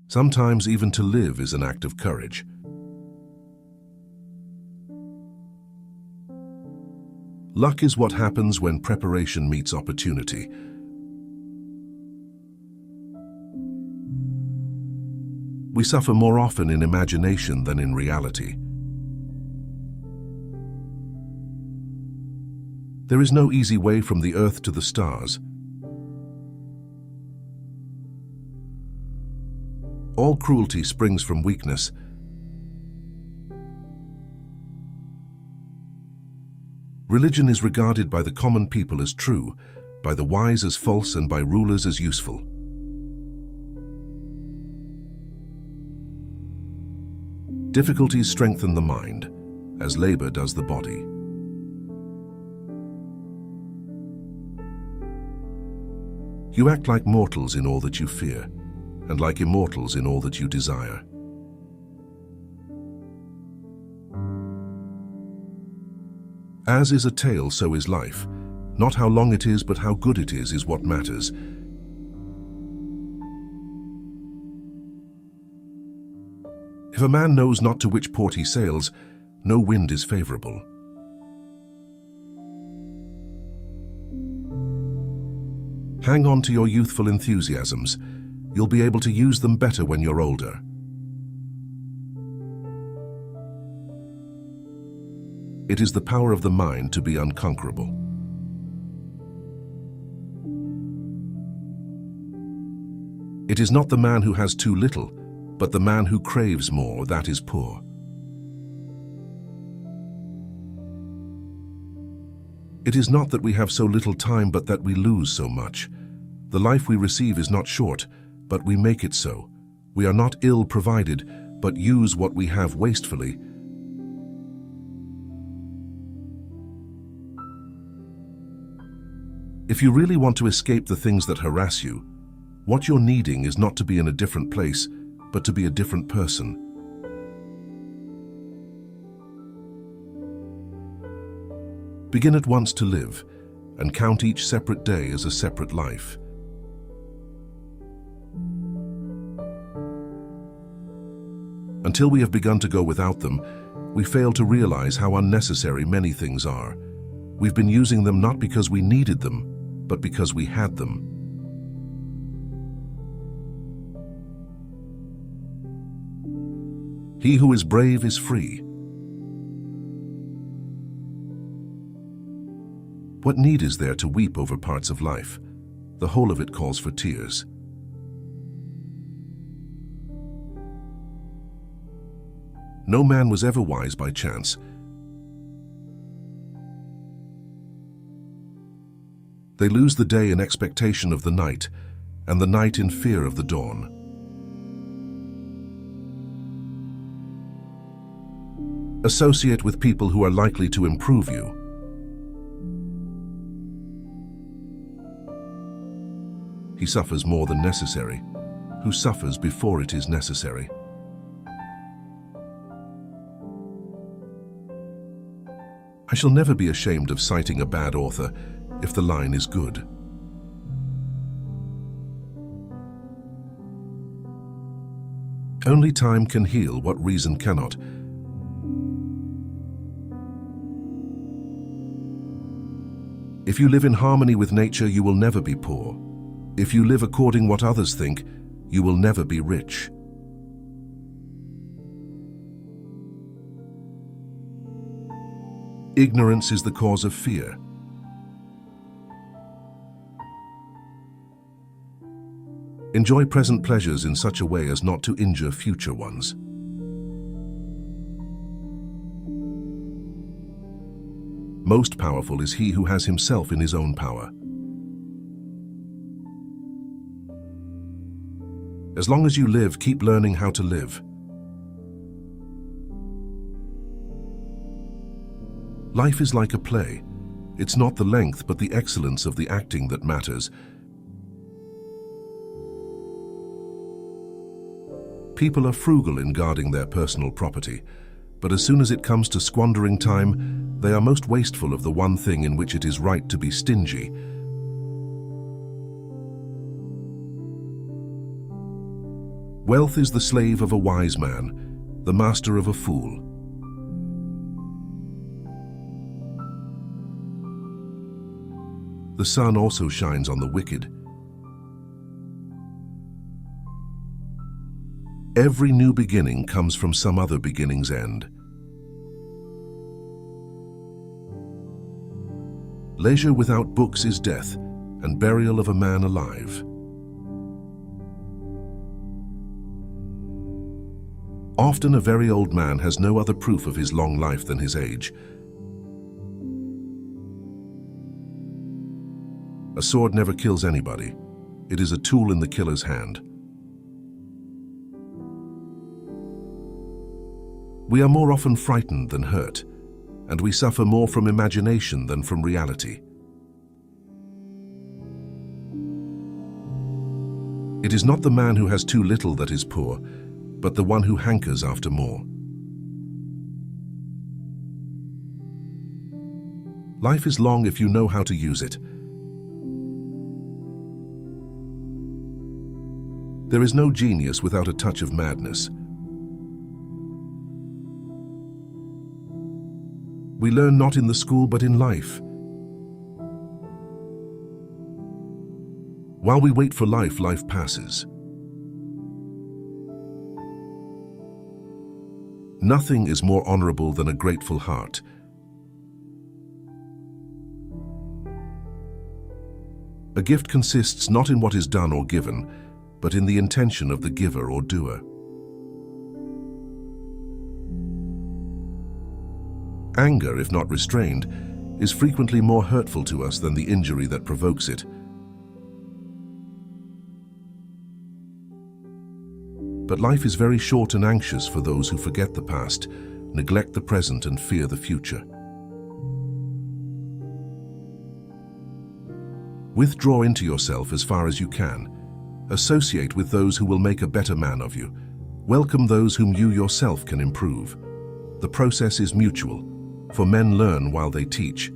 Sometimes even to live is an act of courage. Luck is what happens when preparation meets opportunity. We suffer more often in imagination than in reality. There is no easy way from the earth to the stars. All cruelty springs from weakness. Religion is regarded by the common people as true, by the wise as false, and by rulers as useful. Difficulties strengthen the mind, as labor does the body. You act like mortals in all that you fear, and like immortals in all that you desire. As is a tale, so is life. Not how long it is, but how good it is what matters. If a man knows not to which port he sails, no wind is favorable. Hang on to your youthful enthusiasms. You'll be able to use them better when you're older. It is the power of the mind to be unconquerable. It is not the man who has too little, but the man who craves more, that is poor. It is not that we have so little time, but that we lose so much. The life we receive is not short, but we make it so. We are not ill provided, but use what we have wastefully. If you really want to escape the things that harass you, what you're needing is not to be in a different place, but to be a different person. Begin at once to live, and count each separate day as a separate life. Until we have begun to go without them, we fail to realize how unnecessary many things are. We've been using them not because we needed them, but because we had them. He who is brave is free. What need is there to weep over parts of life? The whole of it calls for tears. No man was ever wise by chance. They lose the day in expectation of the night, and the night in fear of the dawn. Associate with people who are likely to improve you. He suffers more than necessary, who suffers before it is necessary. I shall never be ashamed of citing a bad author if the line is good. Only time can heal what reason cannot. If you live in harmony with nature, you will never be poor. If you live according what others think, you will never be rich. Ignorance is the cause of fear. Enjoy present pleasures in such a way as not to injure future ones. Most powerful is he who has himself in his own power. As long as you live, keep learning how to live. Life is like a play. It's not the length, but the excellence of the acting that matters. People are frugal in guarding their personal property, but as soon as it comes to squandering time, they are most wasteful of the one thing in which it is right to be stingy. Wealth is the slave of a wise man, the master of a fool. The sun also shines on the wicked. Every new beginning comes from some other beginning's end. Leisure without books is death, and burial of a man alive. Often a very old man has no other proof of his long life than his age. A sword never kills anybody. It is a tool in the killer's hand. We are more often frightened than hurt, and we suffer more from imagination than from reality. It is not the man who has too little that is poor, but the one who hankers after more. Life is long if you know how to use it. There is no genius without a touch of madness. We learn not in the school but in life. While we wait for life, life passes. Nothing is more honorable than a grateful heart. A gift consists not in what is done or given, but in the intention of the giver or doer. Anger, if not restrained, is frequently more hurtful to us than the injury that provokes it. But life is very short and anxious for those who forget the past, neglect the present, and fear the future. Withdraw into yourself as far as you can. Associate with those who will make a better man of you. Welcome those whom you yourself can improve. The process is mutual, for men learn while they teach.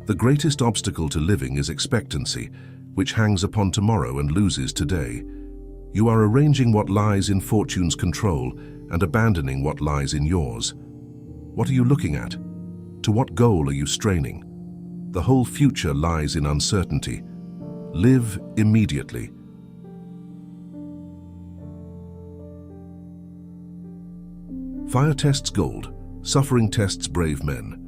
The greatest obstacle to living is expectancy, which hangs upon tomorrow and loses today. You are arranging what lies in fortune's control and abandoning what lies in yours. What are you looking at? To what goal are you straining? The whole future lies in uncertainty. Live immediately. Fire tests gold, suffering tests brave men.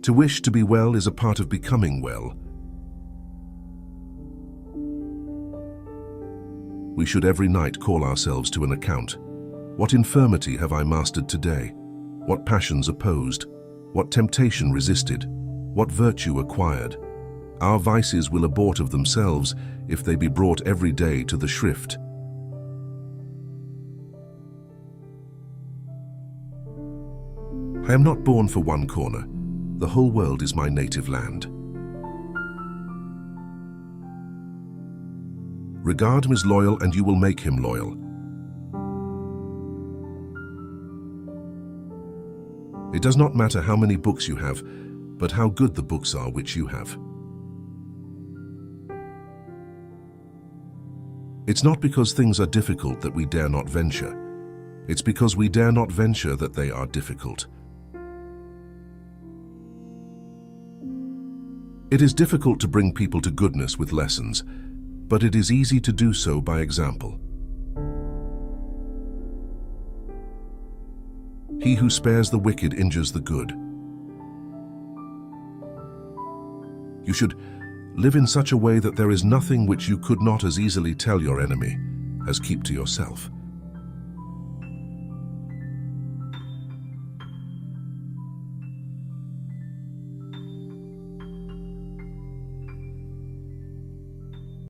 To wish to be well is a part of becoming well. We should every night call ourselves to an account. What infirmity have I mastered today? What passions opposed? What temptation resisted? What virtue acquired? Our vices will abort of themselves if they be brought every day to the shrift. I am not born for one corner. The whole world is my native land. Regard him as loyal and you will make him loyal. It does not matter how many books you have, but how good the books are which you have. It's not because things are difficult that we dare not venture. It's because we dare not venture that they are difficult. It is difficult to bring people to goodness with lessons, but it is easy to do so by example. He who spares the wicked injures the good. You should live in such a way that there is nothing which you could not as easily tell your enemy as keep to yourself.